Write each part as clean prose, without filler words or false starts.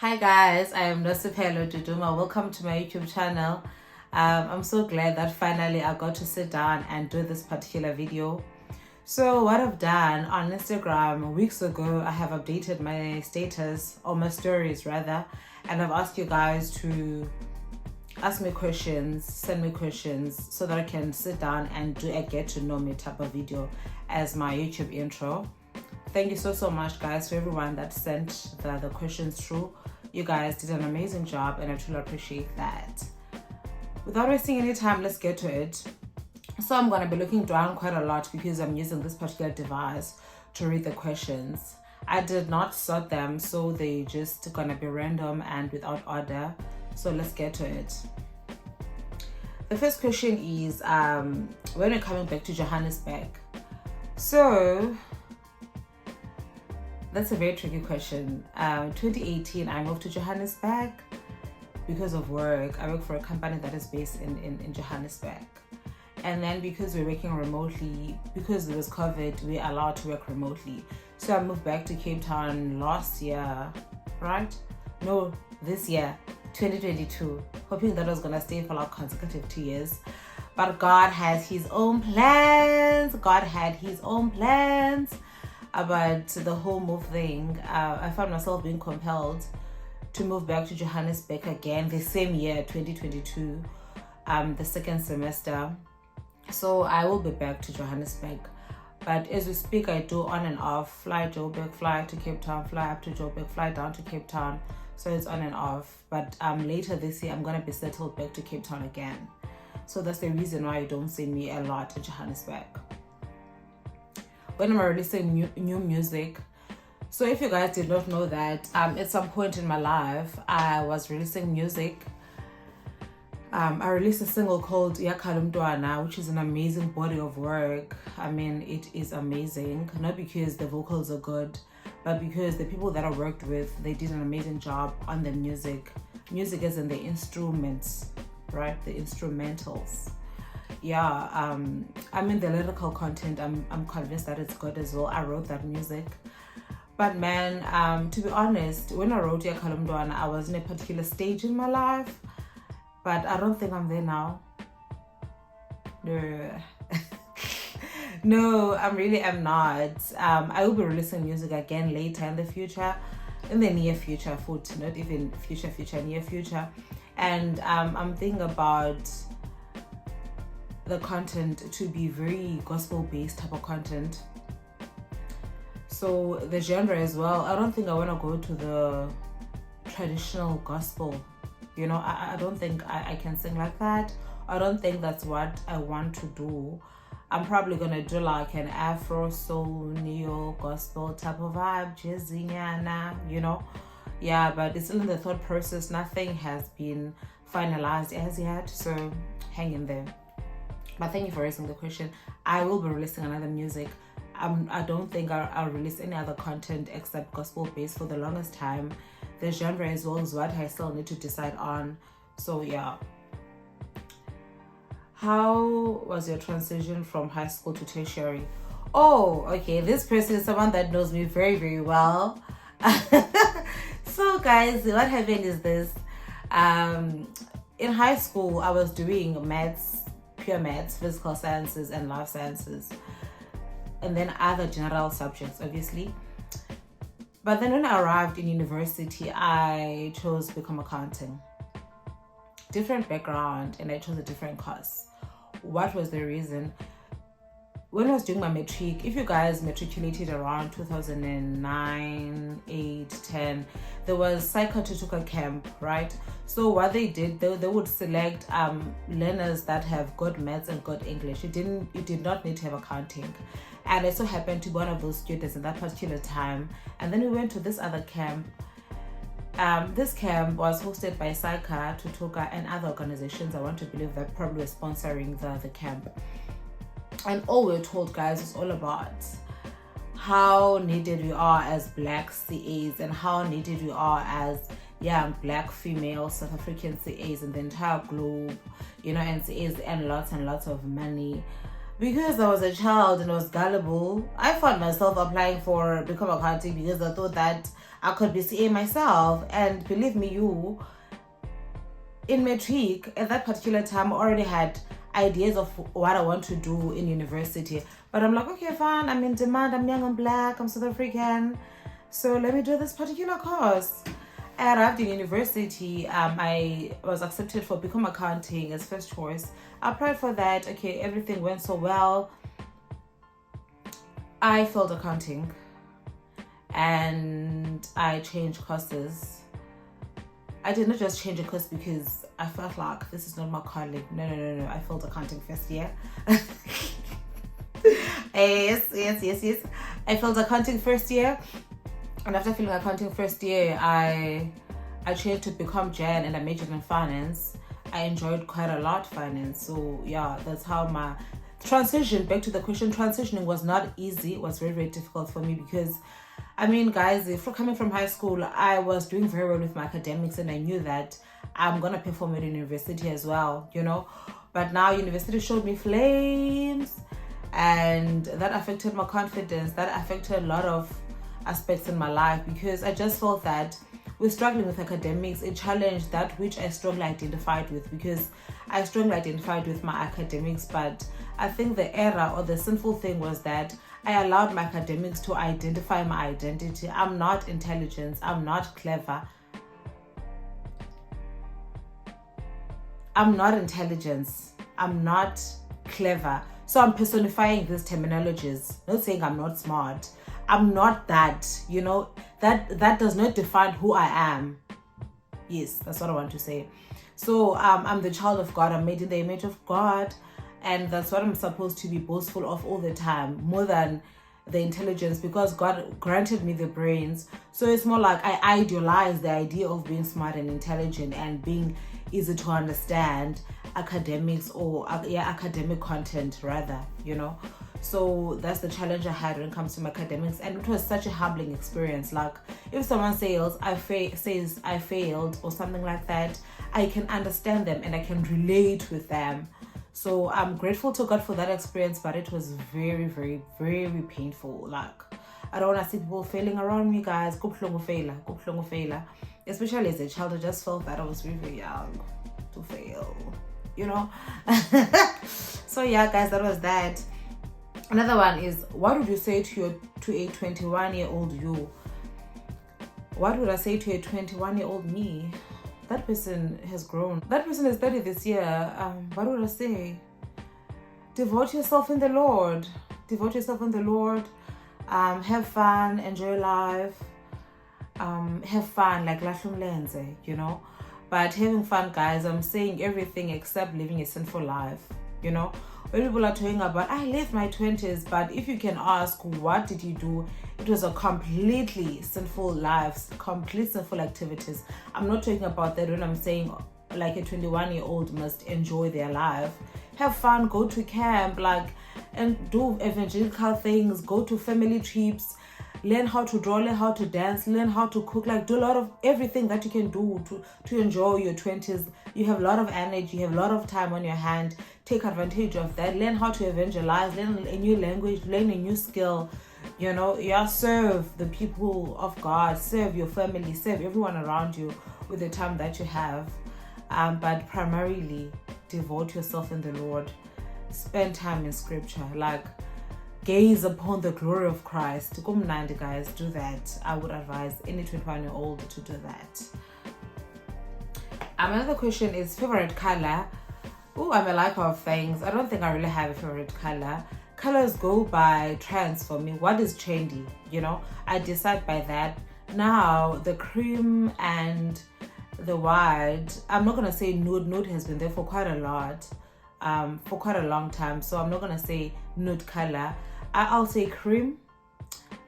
Hi guys, I am Nosiphelo Duduma. Welcome to my YouTube channel. I'm so glad that finally I got to sit down and do this particular video. So what I've done on Instagram weeks ago, I have updated my status, or my stories rather, and I've asked you guys to ask me questions, send me questions so that I can sit down and do a get to know me type of video as my YouTube intro. Thank you so much guys for everyone that sent the questions through. You guys did an amazing job and I truly appreciate that. Without wasting any time, let's get to it. So I'm going to be looking down quite a lot because I'm using this particular device to read the questions. I did not sort them, so they just gonna be random and without order. So let's get to it. The first question is when we're coming back to Johannesburg. So that's a very tricky question. 2018, I moved to Johannesburg because of work. I work for a company that is based in Johannesburg. And then because we're working remotely, because there was COVID, we're allowed to work remotely. So I moved back to Cape Town last year, right? No, this year, 2022. Hoping that I was gonna stay for like consecutive 2 years. But God has his own plans. God had his own plans. About the whole move thing, I found myself being compelled to move back to Johannesburg again the same year, 2022, the second semester. So I will be back to Johannesburg. But as we speak, I do on and off, fly Joburg, fly to Cape Town, fly up to Joburg, fly down to Cape Town. So it's on and off. But later this year, I'm going to be settled back to Cape Town again. So that's the reason why you don't see me a lot in Johannesburg. When I'm releasing new music. So if you guys did not know that, at some point in my life, I was releasing music. I released a single called Yakalumdwana, which is an amazing body of work. I mean, it is amazing, not because the vocals are good, but because the people that I worked with, they did an amazing job on the music. Music as in the instruments, right? The instrumentals. Yeah, I mean the lyrical content, I'm convinced that it's good as well. I wrote that music. But man, to be honest, when I wrote Yakalumdwana, I was in a particular stage in my life, but I don't think I'm there now. No. No, I really am not. I will be releasing music again later in the future, in the near future, not even future, near future. And I'm thinking about the content to be very gospel-based type of content. So the genre as well, I don't think I want to go to the traditional gospel. You know, I don't think I can sing like that. I don't think that's what I want to do. I'm probably gonna do like an Afro, soul, neo, gospel type of vibe, jazzy, you know. Yeah, but it's still in the thought process. Nothing has been finalized as yet, so hang in there. But thank you for raising the question. I will be releasing another music. I don't think I'll release any other content except gospel-based for the longest time. The genre as well is what I still need to decide on. So yeah. How was your transition from high school to tertiary? Oh, okay. This person is someone that knows me very well. So guys, what happened is this. In high school, I was doing maths, pure maths, physical sciences, and life sciences, and then other general subjects, obviously. But then when I arrived in university, I chose to become accounting. Different background, and I chose a different course. What was the reason? When I was doing my matric, if you guys matriculated around 2009, 8, 10, there was Psycho camp, right? So what they did, they would select learners that have good maths and good English. You did not need to have accounting. And I so happened to be one of those students in that particular time. And then we went to this other camp. This camp was hosted by Psycho, Tutuka, and other organizations. I want to believe that probably were sponsoring the camp. And all we're told, guys, is all about how needed we are as Black CAs and how needed we are as young Black female South African CAs in the entire globe, you know, and CAs and lots of money. Because I was a child and I was gullible, I found myself applying for become accounting because I thought that I could be CA myself. And believe me, in matric, at that particular time, I already had ideas of what I want to do in university. But I'm like, okay, fine, I'm in demand, I'm young, I'm black, I'm South African. So let me do this particular course. I arrived in university. I was accepted for Become Accounting as first choice. I applied for that. Okay, everything went so well. I failed accounting and I changed courses. I did not just change a course because I felt like this is not my calling. No. I failed accounting first year. yes. I failed accounting first year. And after failing accounting first year, I changed to become Jan and I majored in finance. I enjoyed quite a lot finance. So yeah, that's how my transition, back to the question, transitioning was not easy. It was very, very difficult for me because, I mean, guys, if coming from high school, I was doing very well with my academics and I knew that I'm going to perform at university as well, But now university showed me flames and that affected my confidence. That affected a lot of aspects in my life because I just felt that with struggling with academics, it challenged that which I strongly identified with because I strongly identified with my academics. But I think the error or the sinful thing was that I allowed my academics to identify my identity. I'm not intelligent. I'm not clever. I'm not intelligence. I'm not clever. So I'm personifying these terminologies, not saying I'm not smart. I'm not that, that does not define who I am. Yes, that's what I want to say. So I'm the child of God. I'm made in the image of God. And that's what I'm supposed to be boastful of all the time, more than the intelligence, because God granted me the brains. So it's more like I idealize the idea of being smart and intelligent and being easy to understand academics or academic content rather, So that's the challenge I had when it comes to my academics, and it was such a humbling experience. Like if someone says I failed or something like that, I can understand them and I can relate with them. So I'm grateful to God for that experience, but it was very, very, very painful. Like I don't want to see people failing around me, guys. Go failure. Especially as a child, I just felt that I was really, very young to fail, So yeah, guys, that was that. Another one is, what would you say to a 21-year-old you? What would I say to a 21-year-old me? That person has grown. That person is 30 this year. What would I say? Devote yourself in the Lord. Have fun. Enjoy life. Have fun, like lahlumlenze, But having fun, guys, I'm saying everything except living a sinful life, When people are talking about, I lived my 20s, but if you can ask, what did you do? It was a completely sinful lives, complete sinful activities. I'm not talking about that when I'm saying like a 21-year-old must enjoy their life. Have fun, go to camp, and do evangelical things, go to family trips, learn how to draw, learn how to dance, learn how to cook, do a lot of everything that you can do to enjoy your 20s. You have a lot of energy, you have a lot of time on your hand. Take advantage of that. Learn how to evangelize, learn a new language, learn a new skill. Serve the people of God, serve your family, serve everyone around you with the time that you have. But primarily, devote yourself in the Lord. Spend time in scripture. Gaze upon the glory of Christ. Kumnandi, guys, do that. I would advise any 21-year-old to do that. Another question is favorite color. I'm a liker of things. I don't think I really have a favorite color. Colors go by trends for me. What is trendy? I decide by that. Now, the cream and the white, I'm not going to say nude. Nude has been there for quite a long time. So I'm not going to say nude color. I'll say cream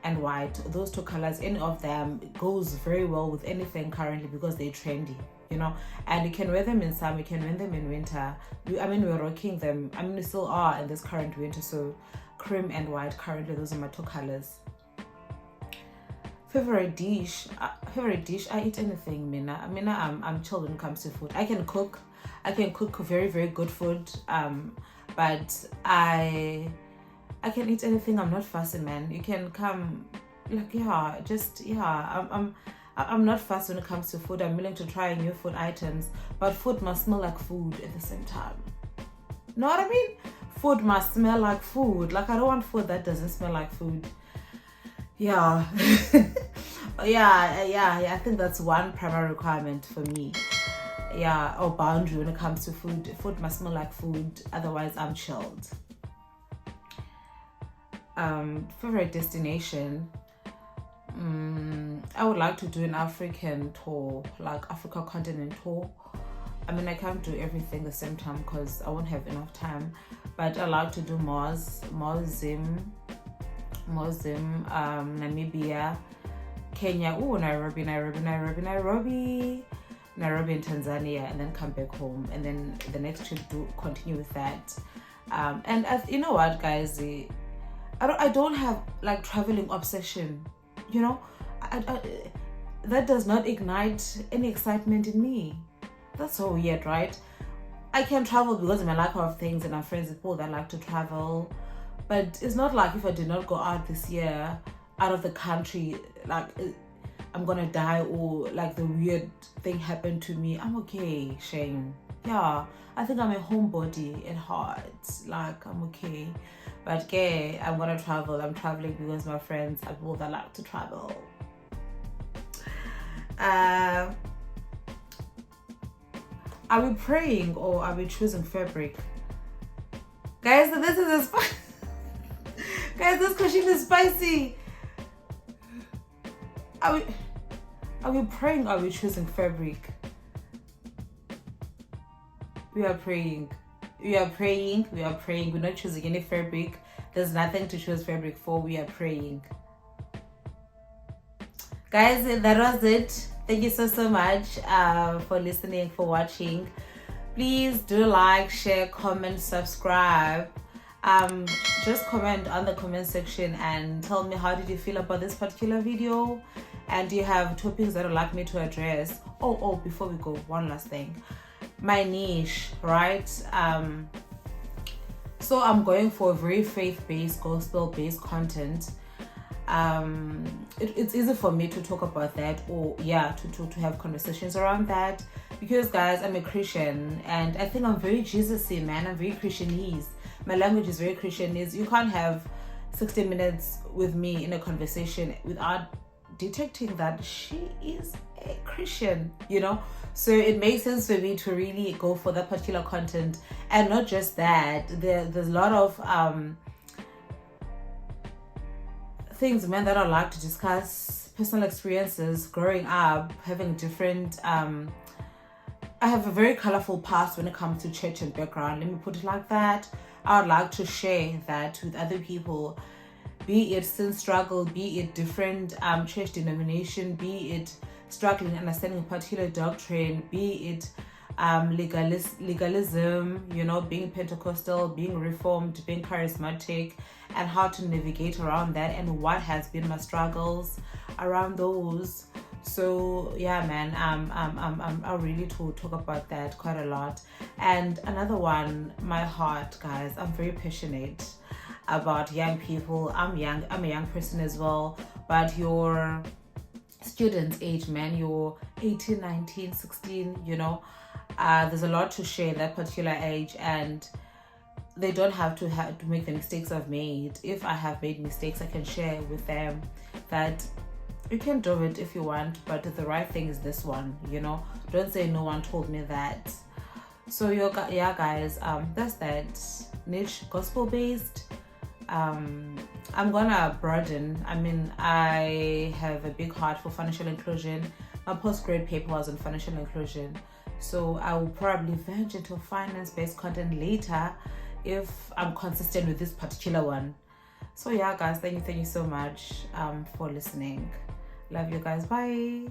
and white. Those two colors, any of them goes very well with anything currently because they're trendy, and you can wear them in summer, you can wear them in winter. We're rocking them. We still are in this current winter. So cream and white currently, those are my two colors. Favorite dish, I eat anything, Mina. I'm chill when it comes to food. I can cook very, very good food, but I can eat anything. I'm not fussy, man. You can come like, yeah, just, yeah, I'm not fast when it comes to food. I'm willing to try new food items, but food must smell like food at the same time. Know what I mean? Food must smell like food. Like, I don't want food that doesn't smell like food. Yeah. yeah, I think that's one primary requirement for me. Yeah, or boundary when it comes to food. Food must smell like food, otherwise I'm chilled. Favorite destination, I would like to do an African tour, like Africa continent tour. I mean, I can't do everything the same time because I won't have enough time, but I like to do Mozim, Namibia, Kenya, Nairobi in Tanzania, and then come back home, and then the next trip continue with that. And you know what, guys, I don't have like traveling obsession, you know. That does not ignite any excitement in me. That's so weird, right? I can travel because of my lack of things, and I'm friends with people that like to travel, but it's not like if I did not go out this year, out of the country, like I'm gonna die, or like the weird thing happened to me. I'm okay, Shane. Yeah, I think I'm a homebody at heart. Like, I'm okay. But okay, I'm gonna travel. I'm traveling because my friends are people that like to travel. Are we praying or are we choosing fabric? Guys, this is a guys, this question is spicy. Are we praying or are we choosing fabric? We are praying. We're not choosing any fabric. There's nothing to choose fabric for. We are praying. Guys, that was it. Thank you so much for listening, for watching. Please do like, share, comment, subscribe. Just comment on the comment section and tell me how did you feel about this particular video, and do you have topics that you'd like me to address. Oh, before we go, one last thing. My niche, right? So I'm going for very faith-based, gospel-based content. It's easy for me to talk about that, or to have conversations around that, because guys, I'm a Christian and I think I'm very Jesus-y, man. I'm very Christianese. My language is very Christianese. You can't have 60 minutes with me in a conversation without detecting that she is a Christian, you know. So it makes sense for me to really go for that particular content. And not just that, there's a lot of things, man, that I like to discuss. Personal experiences, growing up, having different I have a very colorful past when it comes to church and background, let me put it like that. I would like to share that with other people, be it sin struggle, be it different church denomination, be it struggling understanding a particular doctrine, be it legalism, you know, being Pentecostal, being Reformed, being charismatic, and how to navigate around that, and what has been my struggles around those. So yeah, man, I really to talk about that quite a lot. And another one, my heart, guys, I'm very passionate about young people. I'm a young person as well, but your students age, man, you're 18, 19, 16, you know, there's a lot to share in that particular age, and they don't have to make the mistakes I've made. If I have made mistakes, I can share with them that you can do it if you want, but the right thing is this one, you know. Don't say no one told me that. So yeah, guys, that's that. Niche, gospel based. I'm gonna broaden. I mean, I have a big heart for financial inclusion. My postgrad paper was on financial inclusion, so I will probably venture into finance-based content later if I'm consistent with this particular one. So yeah, guys, thank you so much for listening. Love you guys. Bye.